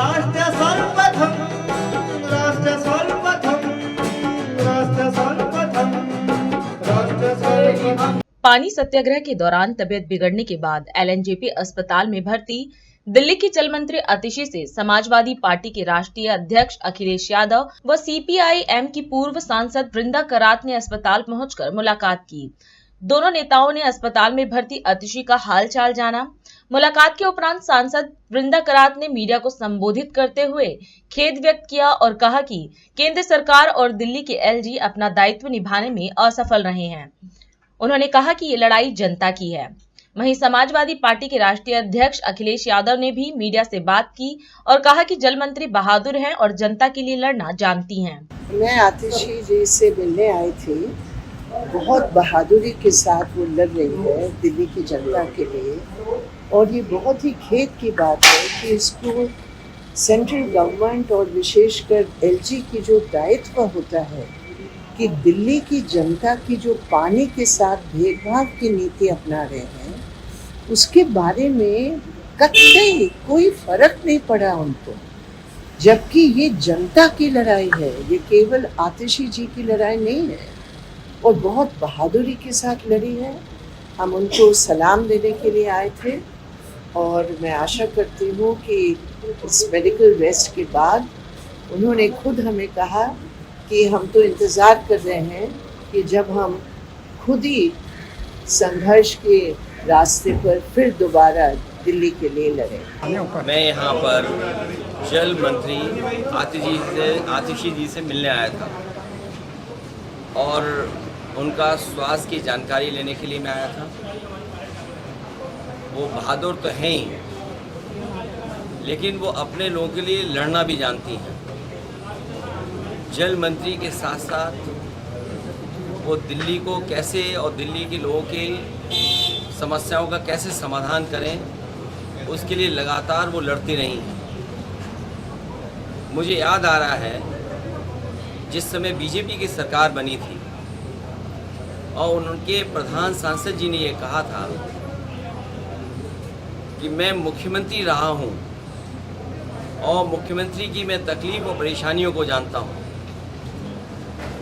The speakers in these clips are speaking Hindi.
राष्ट्र सर्वप्रथम राष्ट्र सर्वप्रथम राष्ट्र सर्वप्रथम राष्ट्र सर्वप्रथम। पानी सत्याग्रह के दौरान तबियत बिगड़ने के बाद एलएनजेपी अस्पताल में भर्ती दिल्ली की जल मंत्री आतिशी से समाजवादी पार्टी के राष्ट्रीय अध्यक्ष अखिलेश यादव व सीपीआई-एम की पूर्व सांसद वृंदा करात ने अस्पताल पहुंचकर मुलाकात की। दोनों नेताओं ने अस्पताल में भर्ती आतिशी का हाल चाल जाना। मुलाकात के उपरांत सांसद वृंदा करात ने मीडिया को संबोधित करते हुए खेद व्यक्त किया और कहा कि केंद्र सरकार और दिल्ली के एलजी अपना दायित्व निभाने में असफल रहे हैं। उन्होंने कहा कि ये लड़ाई जनता की है। वहीं समाजवादी पार्टी के राष्ट्रीय अध्यक्ष अखिलेश यादव ने भी मीडिया से बात की और कहा कि जल मंत्री बहादुर हैं और जनता के लिए लड़ना जानती हैं। मैं आतिशी जी से मिलने आई थी। बहुत बहादुरी के साथ वो लड़ रही है दिल्ली की जनता के लिए, और ये बहुत ही खेद की बात है कि इसको सेंट्रल गवर्नमेंट और विशेषकर एलजी की जो दायित्व होता है कि दिल्ली की जनता की जो पानी के साथ भेदभाव की नीति अपना रहे हैं, उसके बारे में कतई कोई फर्क नहीं पड़ा उनको, जबकि ये जनता की लड़ाई है, ये केवल आतिशी जी की लड़ाई नहीं है, और बहुत बहादुरी के साथ लड़ी है। हम उनको सलाम देने के लिए आए थे और मैं आशा करती हूँ कि इस मेडिकल रेस्ट के बाद उन्होंने खुद हमें कहा कि हम तो इंतज़ार कर रहे हैं कि जब हम खुद ही संघर्ष के रास्ते पर फिर दोबारा दिल्ली के लिए लड़ें। मैं यहाँ पर जल मंत्री आतिशी जी से मिलने आया था और उनका स्वास्थ्य की जानकारी लेने के लिए मैं आया था। वो बहादुर तो हैं ही, लेकिन वो अपने लोगों के लिए लड़ना भी जानती हैं। जल मंत्री के साथ साथ वो दिल्ली को कैसे और दिल्ली के लोगों की समस्याओं का कैसे समाधान करें, उसके लिए लगातार वो लड़ती रही हैं। मुझे याद आ रहा है जिस समय बीजेपी की सरकार बनी थी और उनके प्रधान सांसद जी ने ये कहा था कि मैं मुख्यमंत्री रहा हूँ और मुख्यमंत्री की मैं तकलीफ और परेशानियों को जानता हूँ,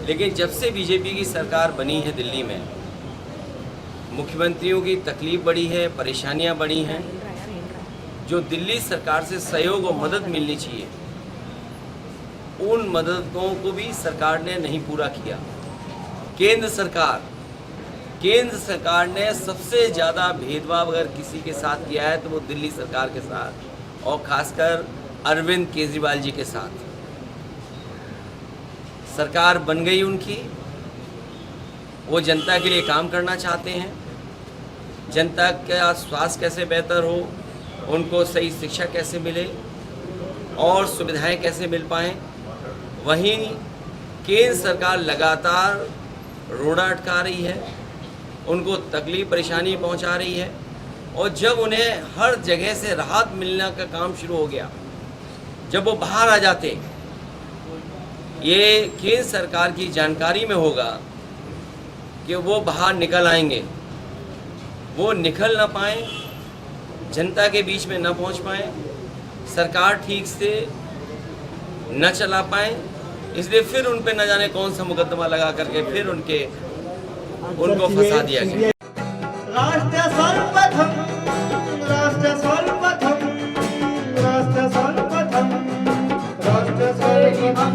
लेकिन जब से बीजेपी की सरकार बनी है दिल्ली में, मुख्यमंत्रियों की तकलीफ बढ़ी है, परेशानियां बढ़ी हैं। जो दिल्ली सरकार से सहयोग और मदद मिलनी चाहिए, उन मददों को भी सरकार ने नहीं पूरा किया। केंद्र सरकार ने सबसे ज़्यादा भेदभाव अगर किसी के साथ किया है तो वो दिल्ली सरकार के साथ, और ख़ासकर अरविंद केजरीवाल जी के साथ। सरकार बन गई उनकी, वो जनता के लिए काम करना चाहते हैं। जनता का स्वास्थ्य कैसे बेहतर हो, उनको सही शिक्षा कैसे मिले और सुविधाएं कैसे मिल पाएँ। वहीं केंद्र सरकार लगातार रोड़ा अटका रही है, उनको तकलीफ परेशानी पहुंचा रही है, और जब उन्हें हर जगह से राहत मिलने का काम शुरू हो गया, जब वो बाहर आ जाते, ये केंद्र सरकार की जानकारी में होगा कि वो बाहर निकल आएंगे, वो निकल ना पाएँ, जनता के बीच में न पहुंच पाएँ, सरकार ठीक से न चला पाएँ, इसलिए फिर उन पे न जाने कौन सा मुकदमा लगा करके फिर उनको फंसा दिया गया। राष्ट्र सर्वप्रथम राष्ट्र सर्वप्रथम राष्ट्र सर्वप्रथम राष्ट्र सर्वप्रथम।